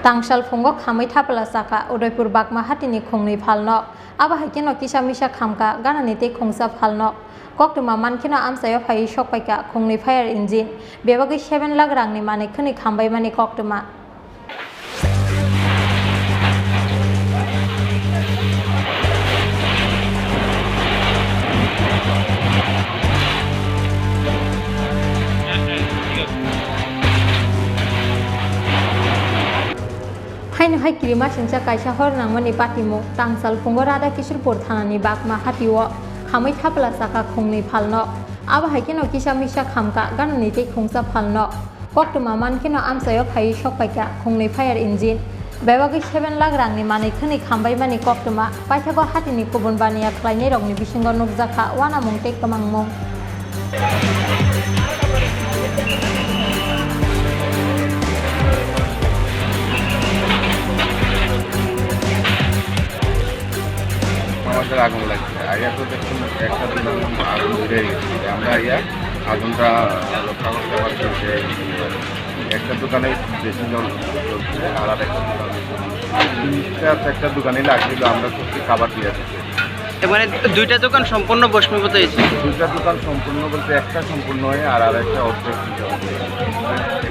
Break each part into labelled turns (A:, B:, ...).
A: Tangsal phongo khamai thapala saka Udaipur bakma hatini khongnui phalnok aba haikeno kisa misa khamka ganani te khongsa phalnok koktuma mankino amsayo phai sokpaika khongnui fire engine bebagi 7 lakh rangni mane khani khambai mani koktuma Hai kirima sinsa kaisa hor nangmani patimu Tangsal phongo Radha Kishorpur thanani bakma hatiwo khamai thapala saka khongnui phalnok aba haikeno kisa misa khamka ganani te khongsa phalnok koktuma mankino amsayo phai sokpaika khongnui fire engine bebagi 7 lakh rangni mane khani khambai mani koktuma paithago hatini kubun baniya khlainai rokni bisingo nukjaka wana mungte kamangmung
B: আমাদের আগুন লাগছে আগে তো দেখুন একটা দিন আগুন ধরে গেছে আমরা আগুনটা রক্ষা করতে পারছি যে একটা দোকানে বেশি জল চলছে আর একটা দোকানে লাগছিল আমরা সত্যি খাবার দিয়ে আসছি
C: মানে দুইটা দোকান সম্পূর্ণ ভস্মীভূত হয়েছে
B: দুইটা দোকান সম্পূর্ণ বলতে একটা সম্পূর্ণ হয়ে আর একটা অর্ধেক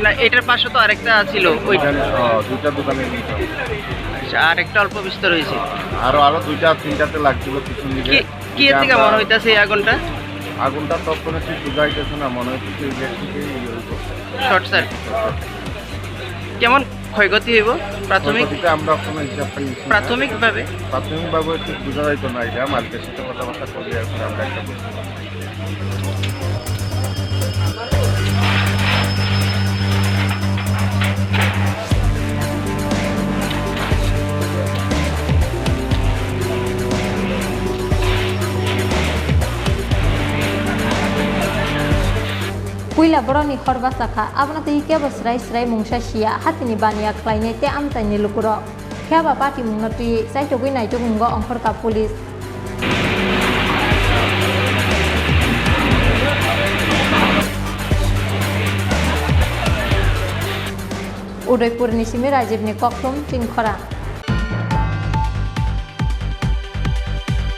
C: না এটার পাশে তো আরেকটা ছিল
B: ওইখানে দুইটা দোকানে
C: আর একটা অল্প বিস্তর হয়েছে
B: আরো দুইটা তিনটাতে লাগছিল কিছু নিয়ে
C: কি এর থেকে মনে হইতাছে এই
B: আগুনটা তখন ঠিক বুঝাইতেছে না মনে হচ্ছে ইলেকট্রিকেই
C: শর্ট সার্কিট কেমন ক্ষয়ক্ষতি হইব
B: প্রাথমিকভাবে আমরা কোনো হিসাব পাই
C: প্রাথমিকভাবে
B: ঠিক বোঝা যাইতো না এটা মালিকের সাথে কথাবার্তা করলে এখন আমরা একটা
A: Kuila boroni khorba saka abnate ikeba srai mungsa sia hatini baniya khlaine te amtaini lukuro kheba party mungnati saitogui naijogungo ongkhorka police Udaipur ni simi Rajibni kokthum tinkhora